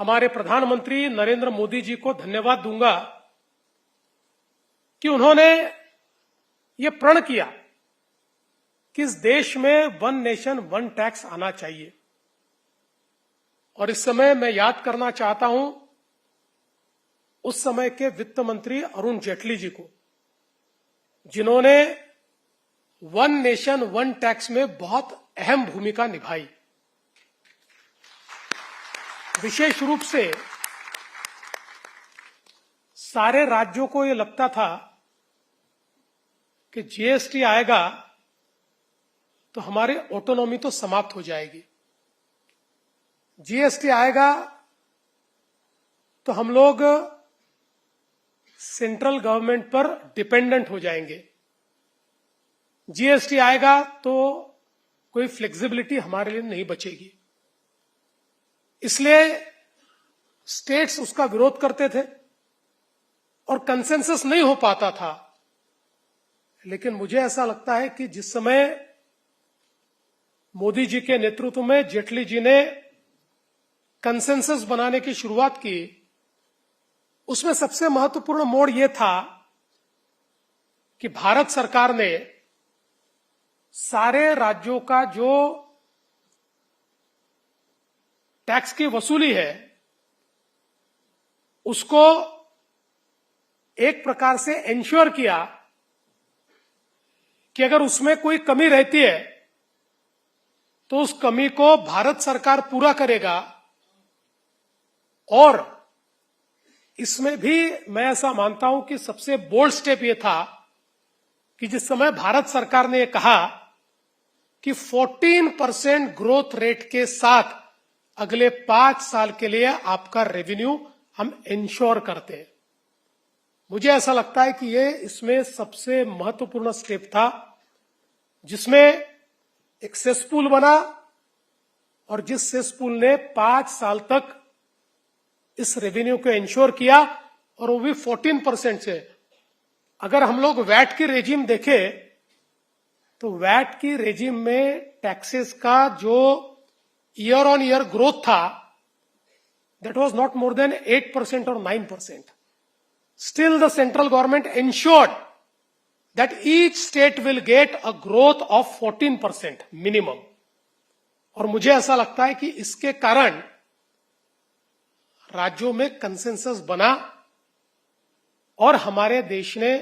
हमारे प्रधानमंत्री नरेंद्र मोदी जी को धन्यवाद दूंगा कि उन्होंने ये प्रण किया कि इस देश में वन नेशन वन टैक्स आना चाहिए। और इस समय मैं याद करना चाहता हूं उस समय के वित्त मंत्री अरुण जेटली जी को, जिन्होंने वन नेशन वन टैक्स में बहुत अहम भूमिका निभाई। विशेष रूप से सारे राज्यों को यह लगता था कि जीएसटी आएगा तो हमारी ऑटोनॉमी तो समाप्त हो जाएगी, जीएसटी आएगा तो हम लोग सेंट्रल गवर्नमेंट पर डिपेंडेंट हो जाएंगे, जीएसटी आएगा तो कोई फ्लेक्सिबिलिटी हमारे लिए नहीं बचेगी। इसलिए स्टेट्स उसका विरोध करते थे और कंसेंसस नहीं हो पाता था। लेकिन मुझे ऐसा लगता है कि जिस समय मोदी जी के नेतृत्व में जेटली जी ने कंसेंसस बनाने की शुरुआत की, उसमें सबसे महत्वपूर्ण मोड़ यह था कि भारत सरकार ने सारे राज्यों का जो टैक्स की वसूली है उसको एक प्रकार से एंश्योर किया कि अगर उसमें कोई कमी रहती है तो उस कमी को भारत सरकार पूरा करेगा। और इसमें भी मैं ऐसा मानता हूं कि सबसे बोल्ड स्टेप यह था कि जिस समय भारत सरकार ने कहा कि 14% ग्रोथ रेट के साथ अगले 5 साल के लिए आपका रेवेन्यू हम इंश्योर करते हैं। मुझे ऐसा लगता है कि ये इसमें सबसे महत्वपूर्ण स्टेप था, जिसमें एक सेस पूल बना और जिस सेस पूल ने 5 साल तक इस रेवेन्यू को इंश्योर किया, और वो भी 14% से। अगर हम लोग वैट की रेजिम देखें तो वैट की रेजिम में टैक्सेस का जो ईयर ऑन ईयर ग्रोथ था that was not more than 8% और 9%. Still the central government ensured that each state will get a growth of 14% minimum. और मुझे ऐसा लगता है कि इसके कारण राज्यों में कंसेंसस बना और हमारे देश ने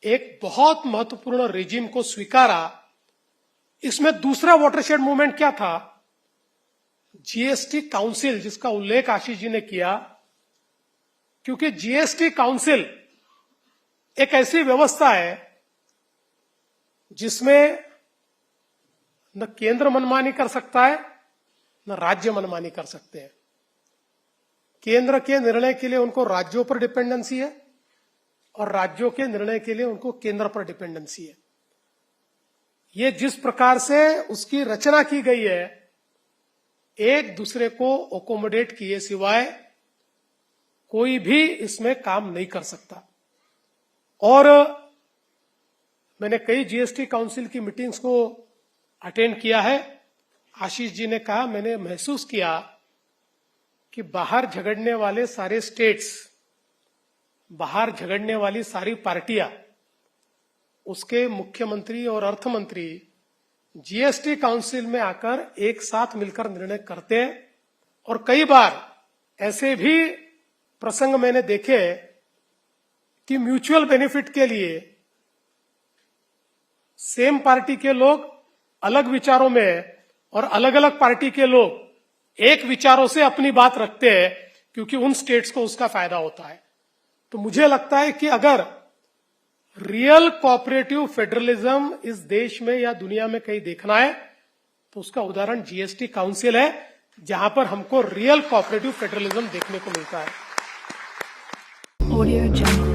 एक बहुत महत्वपूर्ण रेजिम को स्वीकारा। इसमें दूसरा वाटरशेड मूवमेंट क्या था? जीएसटी काउंसिल, जिसका उल्लेख आशीष जी ने किया, क्योंकि जीएसटी काउंसिल एक ऐसी व्यवस्था है जिसमें न केंद्र मनमानी कर सकता है न राज्य मनमानी कर सकते हैं। केंद्र के निर्णय के लिए उनको राज्यों पर डिपेंडेंसी है और राज्यों के निर्णय के लिए उनको केंद्र पर डिपेंडेंसी है। ये जिस प्रकार से उसकी रचना की गई है, एक दूसरे को अकोमोडेट किए सिवाय कोई भी इसमें काम नहीं कर सकता। और मैंने कई जीएसटी काउंसिल की मीटिंग्स को अटेंड किया है। आशीष जी ने कहा, मैंने महसूस किया कि बाहर झगड़ने वाले सारे स्टेट्स, बाहर झगड़ने वाली सारी पार्टियां, उसके मुख्यमंत्री और अर्थमंत्री जीएसटी काउंसिल में आकर एक साथ मिलकर निर्णय करते हैं। और कई बार ऐसे भी प्रसंग मैंने देखे कि म्यूचुअल बेनिफिट के लिए सेम पार्टी के लोग अलग विचारों में और अलग अलग पार्टी के लोग एक विचारों से अपनी बात रखते हैं, क्योंकि उन स्टेट्स को उसका फायदा होता है। तो मुझे लगता है कि अगर रियल कोऑपरेटिव फेडरलिज्म इस देश में या दुनिया में कहीं देखना है तो उसका उदाहरण जीएसटी काउंसिल है, जहां पर हमको रियल कोऑपरेटिव फेडरलिज्म देखने को मिलता है। Audio Jungle.